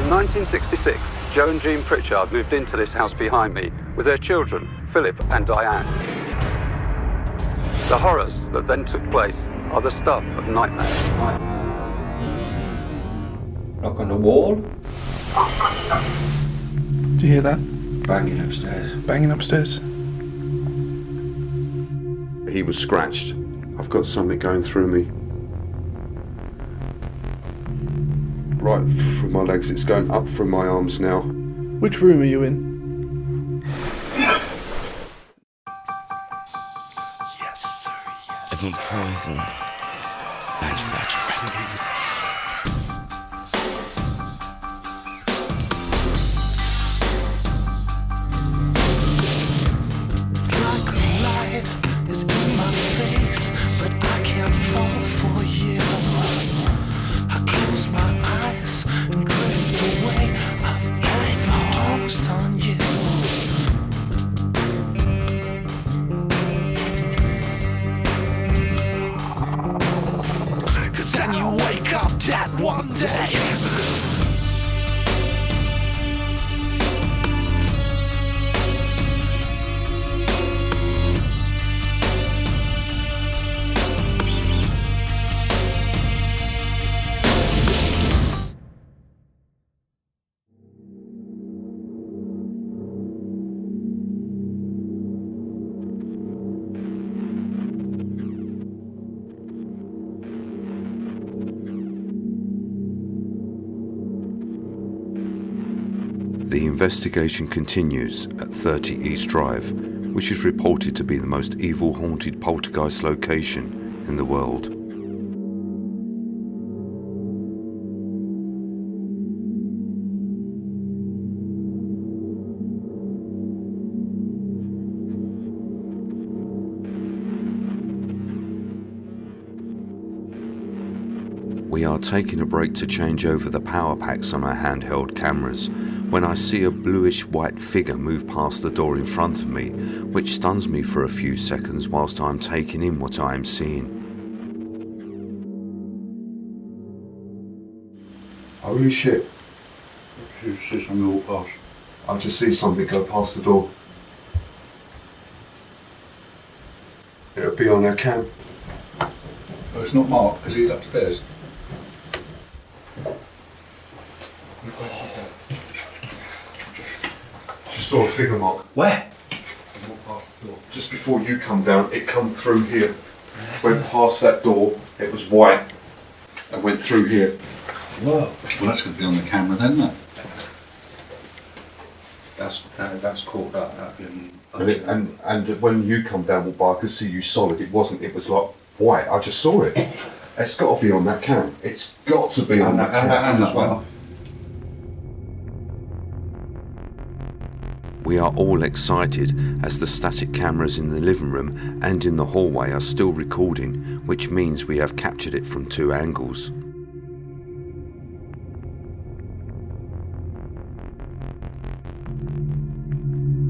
In 1966, Joe and Jean Pritchard moved into this house behind me with their children, Philip and Diane. The horrors that then took place are the stuff of nightmares. Knock on the wall. Do you hear that? Banging upstairs. Banging upstairs. He was scratched. I've got something going through me. Right through my legs, it's going up through my arms now. Which room are you in? Yes, sir, yes. Living Poison. Manufactured records. It's like a light is in my face, but I can't fall for you. I close my eyes and drift away. I've overdosed on you. Cause then you wake up dead one day. The investigation continues at 30 East Drive, which is reported to be the most evil haunted poltergeist location in the world. We are taking a break to change over the power packs on our handheld cameras when I see a bluish white figure move past the door in front of me, which stuns me for a few seconds whilst I'm taking in what I am seeing. Holy shit. You see something walk past. I just see something go past the door. It'll be on our cam. Well, it's not Mark, because he's upstairs. Just saw a figure, Mark. Where? Just before you come down, it come through here. Went past that door, it was white, and went through here. Whoa. Well, that's going to be on the camera then, isn't it? That's caught up. And when you come down, I could see you solid. It wasn't, it was like white. I just saw it. It's got to be on that cam. It's got to be on that cam. And as well. We are all excited as the static cameras in the living room and in the hallway are still recording, which means we have captured it from two angles.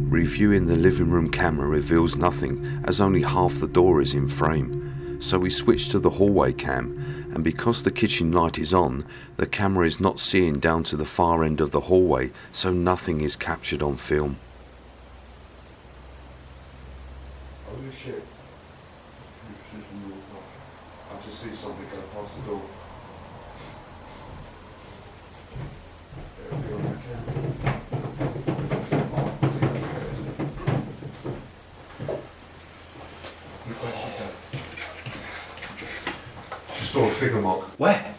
Reviewing the living room camera reveals nothing, as only half the door is in frame. So we switch to the hallway cam, and because the kitchen light is on, the camera is not seeing down to the far end of the hallway, so nothing is captured on film. Holy shit. I just see something go past the door. It'll be on that camera. Just saw a figure, Mark. Where?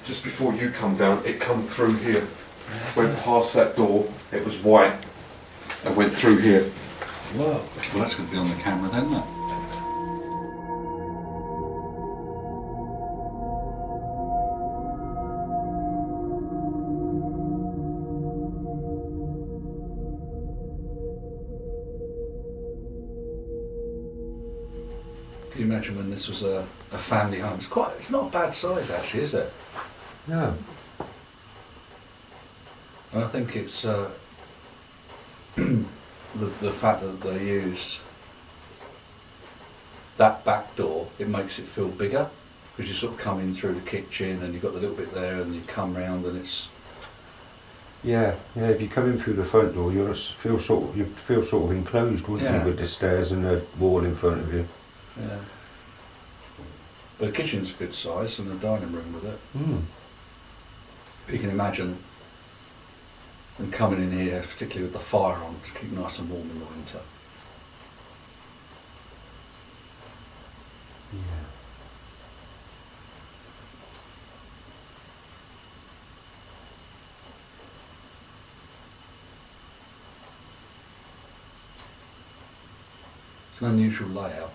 Just before you come down, it come through here. Went past that door, it was white, and went through here. Whoa. Well, that's going to be on the camera then, isn't it? Can you imagine when this was a family home? It's not a bad size actually, is it? No. And I think it's the fact that they use that back door, it makes it feel bigger because you sort of come in through the kitchen and you've got the little bit there and you come round and it's Yeah, if you come in through the front door, you'd feel sort of enclosed, wouldn't Yeah. you, with the stairs and the wall in front of you. Yeah. But the kitchen's a good size and the dining room with it. You can imagine them coming in here, particularly with the fire on, to keep nice and warm in the winter. Yeah. It's an unusual layout.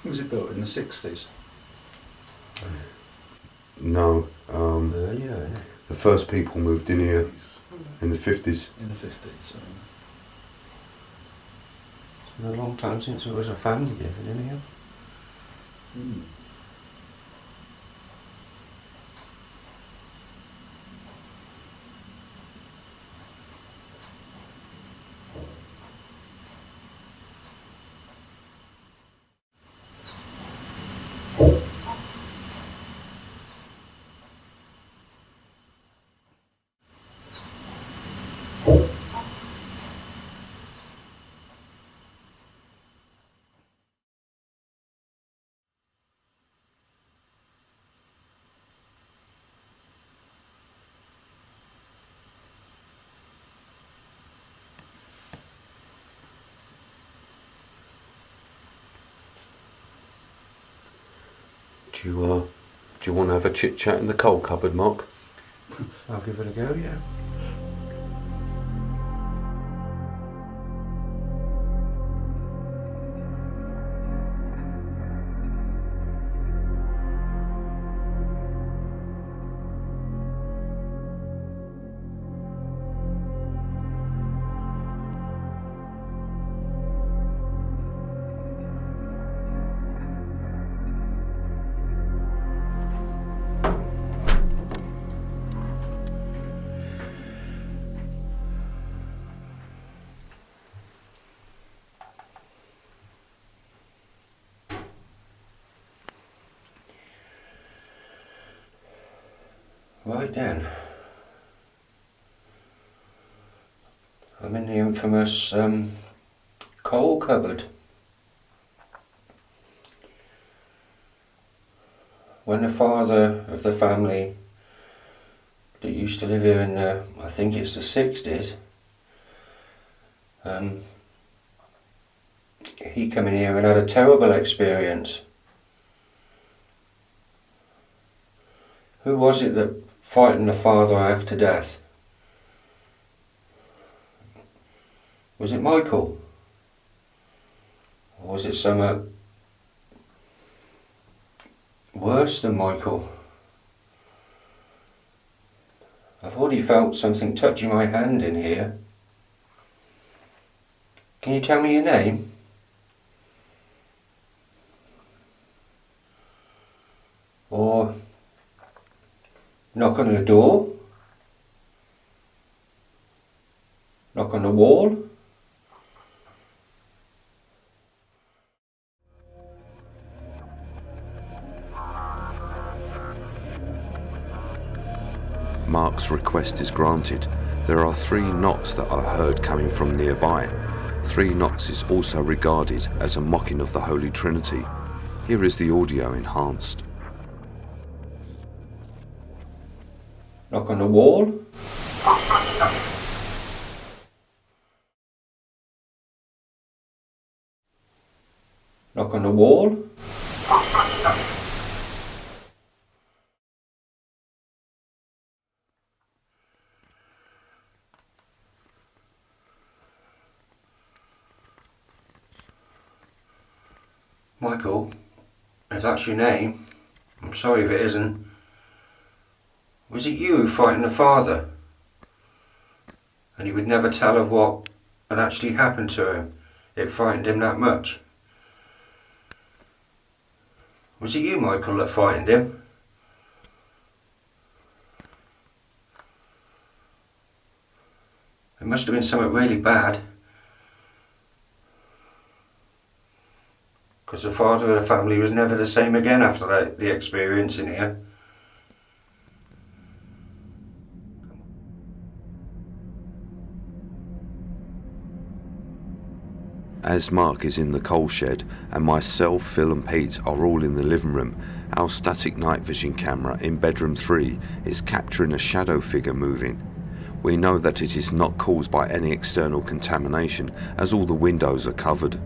Was it built in the 60s? No, Yeah. the first people moved in here in the 50s. In the 50s. It's been a long time since there was a family living in here. Do you want to have a chit chat in the coal cupboard, Mark? I'll give it a go, yeah. Right then. I'm in the infamous coal cupboard. When the father of the family that used to live here in the, I think it's the 60s, he came in here and had a terrible experience. Who was it that frightened the father half to death? Was it Michael? Or was it something worse than Michael? I've already felt something touching my hand in here. Can you tell me your name? Or knock on the door? Knock on the wall? Mark's request is granted. There are 3 knocks that are heard coming from nearby. 3 knocks is also regarded as a mocking of the Holy Trinity. Here is the audio enhanced. Knock on the wall? Knock on the wall? Michael, if that's your name, I'm sorry if it isn't. Was it you who frightened the father? And he would never tell of what had actually happened to him. It frightened him that much. Was it you, Michael, that frightened him? It must have been something really bad. Because the father of the family was never the same again after the experience in here. As Mark is in the coal shed and myself, Phil and Pete are all in the living room, our static night vision camera in bedroom 3 is capturing a shadow figure moving. We know that it is not caused by any external contamination as all the windows are covered.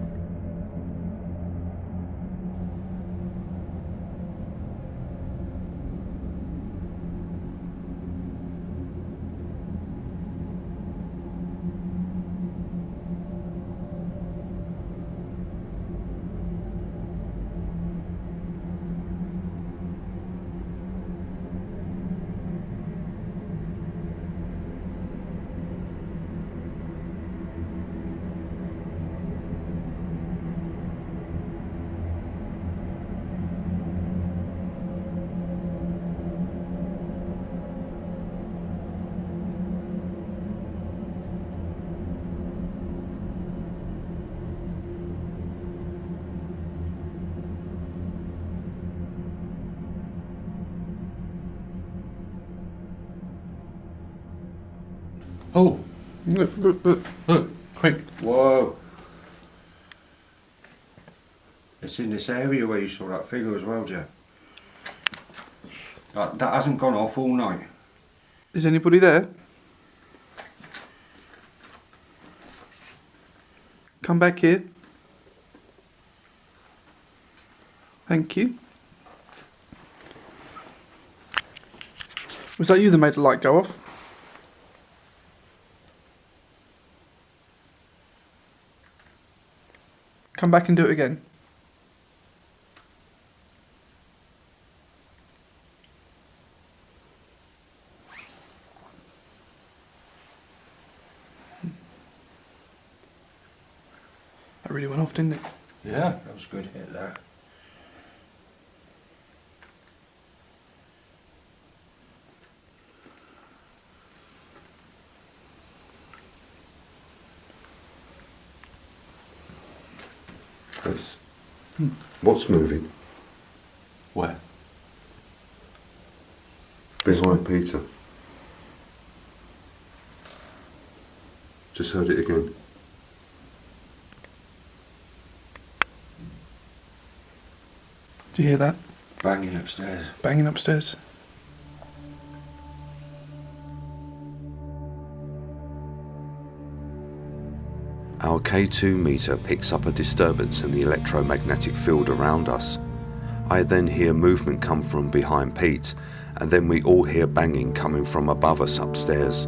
Oh, look, quick. Whoa! It's in this area where you saw that figure as well, Jeff. That hasn't gone off all night. Is anybody there? Come back here. Thank you. Was that you that made the light go off? Come back and do it again. That really went off, didn't it? Yeah, that was a good hit there. Chris, what's moving? Where? Behind Peter. Just heard it again. Do you hear that? Banging upstairs. Banging upstairs. Our K2 meter picks up a disturbance in the electromagnetic field around us. I then hear movement come from behind Pete, and then we all hear banging coming from above us upstairs.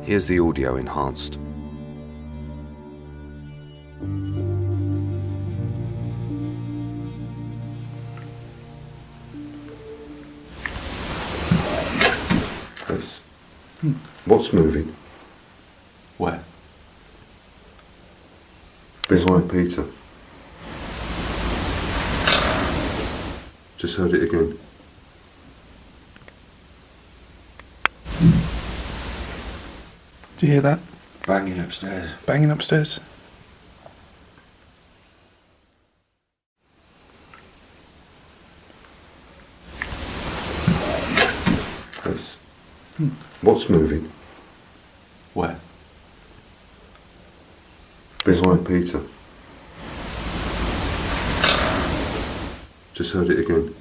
Here's the audio enhanced. Chris, what's moving? Where? Behind Peter. Just heard it again. Do you hear that? Banging upstairs. Banging upstairs. Chris, what's moving? Where? Behind Peter. Just heard it again.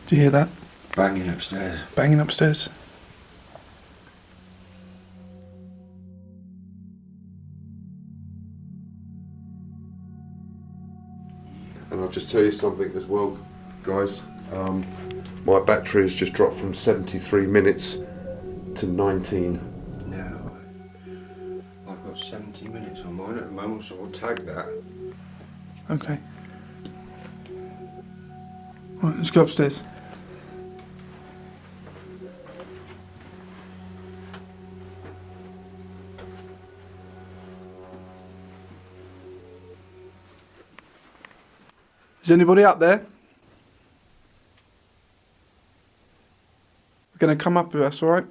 Do you hear that? Banging upstairs. Banging upstairs. And I'll just tell you something as well, guys. My battery has just dropped from 73 minutes to 19. No. I've got 70 minutes on mine at the moment, so we'll tag that. Okay. Right, let's go upstairs. Is anybody up there? We're going to come up with us, alright?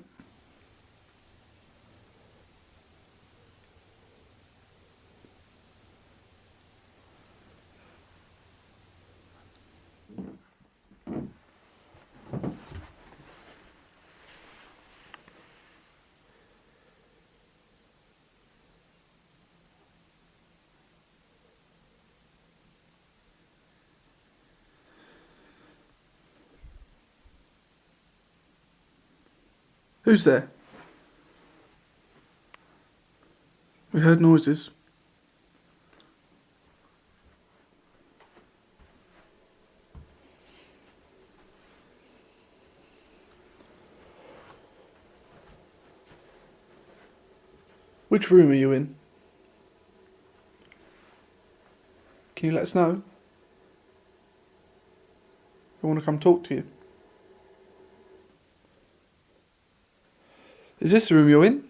Who's there? We heard noises. Which room are you in? Can you let us know? I want to come talk to you. Is this the room you're in?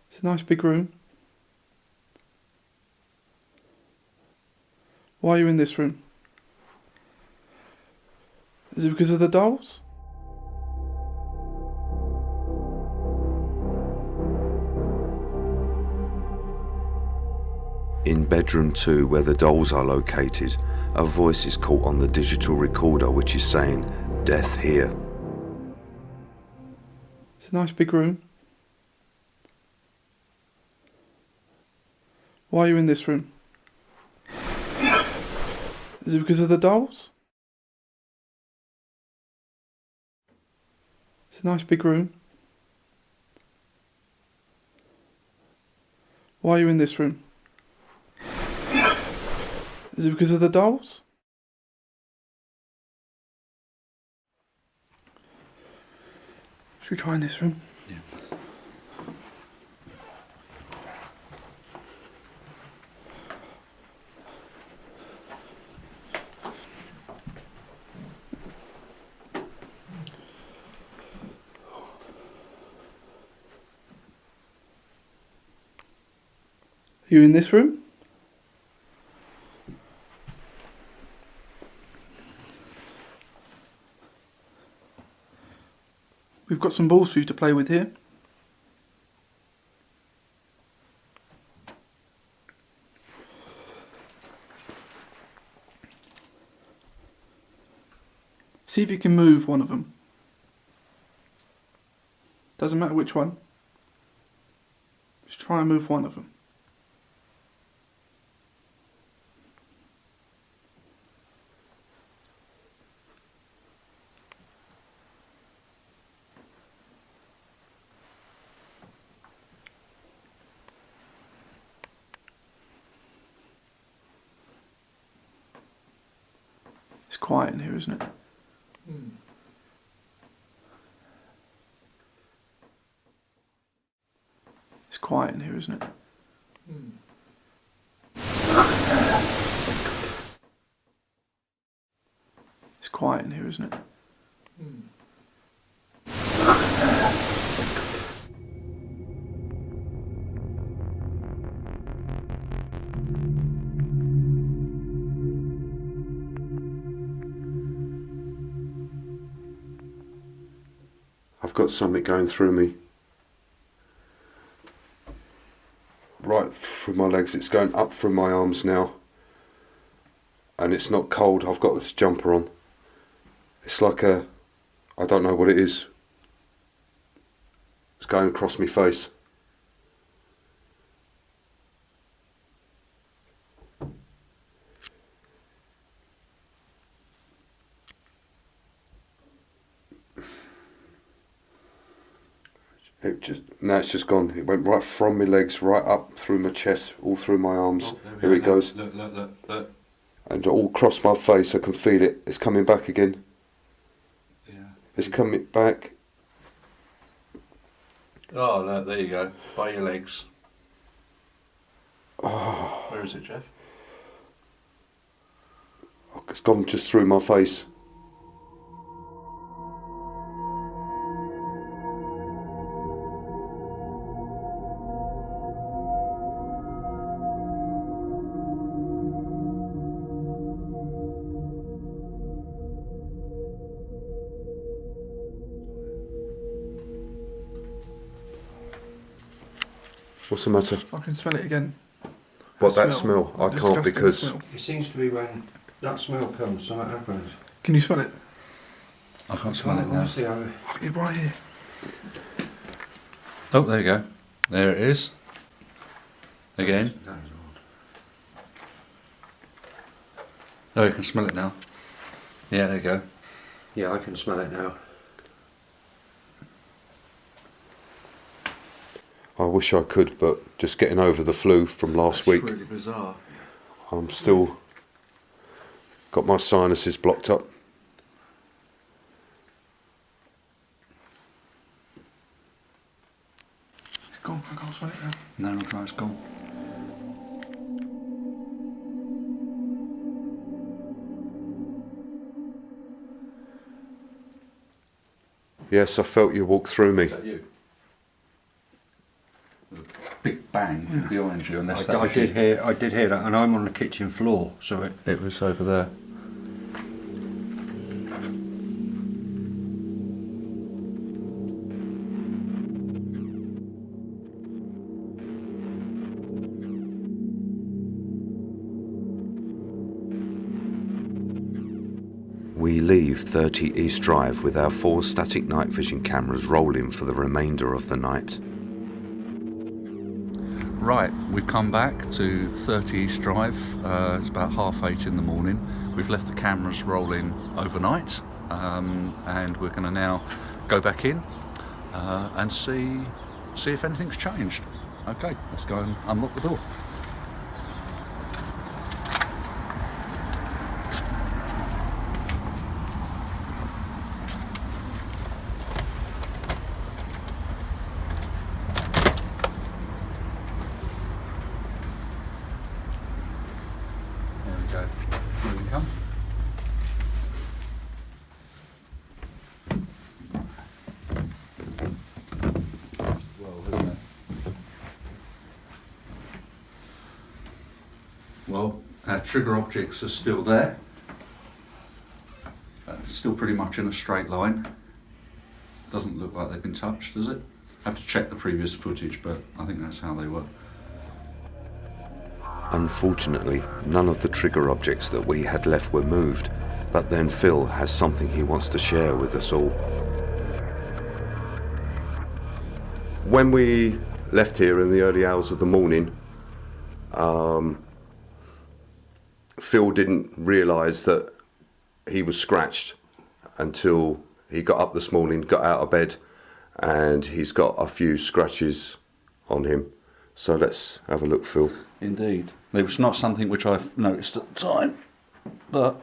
It's a nice big room. Why are you in this room? Is it because of the dolls? In bedroom 2, where the dolls are located, a voice is caught on the digital recorder which is saying, "Death here." It's a nice big room. Why are you in this room? Is it because of the dolls? It's a nice big room. Why are you in this room? Is it because of the dolls? Should we try in this room? Yeah. Are you in this room? We've got some balls for you to play with here. See if you can move one of them. Doesn't matter which one. Just try and move one of them. It's quiet in here, isn't it? It's quiet in here, isn't it? It's quiet in here, isn't it? I've got something going through me. Right through my legs. It's going up through my arms now. And it's not cold. I've got this jumper on. It's like I don't know what it is. It's going across my face. Now it's just gone. It went right from my legs, right up through my chest, all through my arms. Here it goes. Look. And all across my face. I can feel it. It's coming back again. Yeah. It's coming back. Oh, look, there you go. By your legs. Oh. Where is it, Jeff? It's gone just through my face. What's the matter? I can smell it again. What, that smell? I can't Disgusting because... smell. It seems to be when that smell comes, something happens. Can you smell it? I can't smell it now. Honestly, Oh, it's right here. Oh, there you go. There it is. Again. That is odd. Oh, you can smell it now. Yeah, there you go. Yeah, I can smell it now. I wish I could, but just getting over the flu from last week, Really bizarre. I'm still got my sinuses blocked up. It's gone. I can't smell it now. No, no, it's gone. Yes, I felt you walk through me. Is that you? Big bang behind you, unless I did hear that, and I'm on the kitchen floor, so it was over there. We leave 30 East Drive with our 4 static night vision cameras rolling for the remainder of the night. Right, we've come back to 30 East Drive. It's about 8:30 in the morning. We've left the cameras rolling overnight, and we're going to now go back in and see if anything's changed. Okay, let's go and unlock the door. There we go. Here we come. Well, isn't it? Well, our trigger objects are still there. Still pretty much in a straight line. Doesn't look like they've been touched, does it? I have to check the previous footage, but I think that's how they were. Unfortunately, none of the trigger objects that we had left were moved, but then Phil has something he wants to share with us all. When we left here in the early hours of the morning, Phil didn't realise that he was scratched until he got up this morning, got out of bed, and he's got a few scratches on him. So let's have a look, Phil. Indeed. It was not something which I noticed at the time, but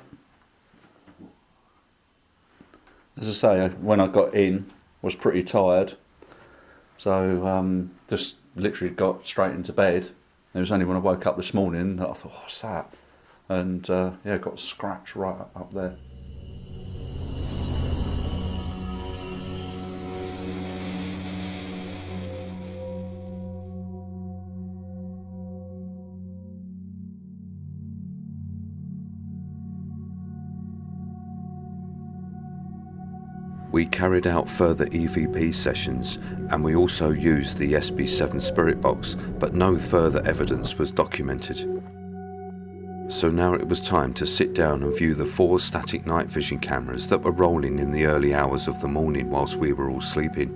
as I say, when I got in, was pretty tired, so just literally got straight into bed. It was only when I woke up this morning that I thought, oh, what's that? And yeah, got a scratch right up there. We carried out further EVP sessions, and we also used the SB7 spirit box, but no further evidence was documented. So now it was time to sit down and view the 4 static night vision cameras that were rolling in the early hours of the morning whilst we were all sleeping.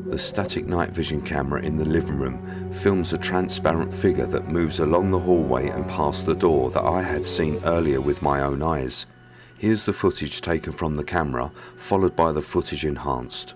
The static night vision camera in the living room films a transparent figure that moves along the hallway and past the door that I had seen earlier with my own eyes. Here's the footage taken from the camera, followed by the footage enhanced.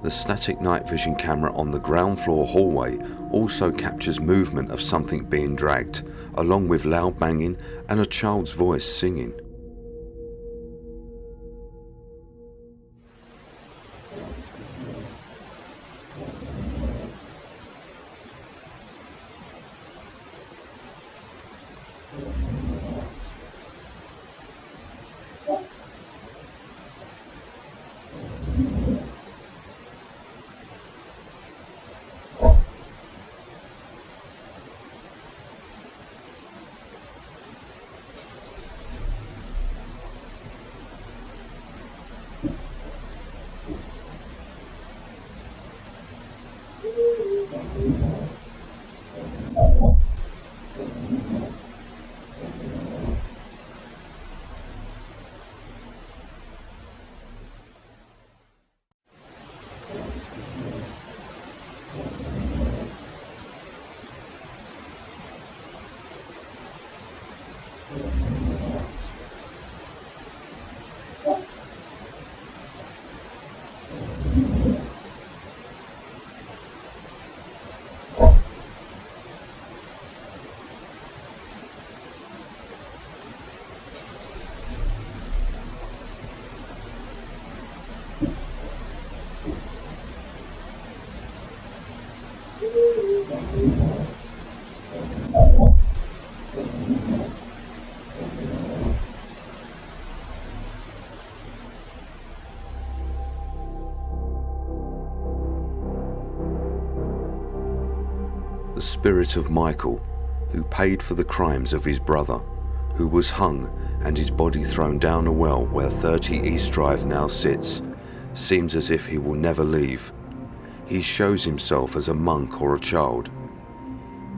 The static night vision camera on the ground floor hallway also captures movement of something being dragged, along with loud banging and a child's voice singing. The spirit of Michael, who paid for the crimes of his brother, who was hung and his body thrown down a well where 30 East Drive now sits, seems as if he will never leave. He shows himself as a monk or a child.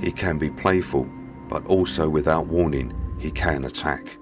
He can be playful, but also without warning, he can attack.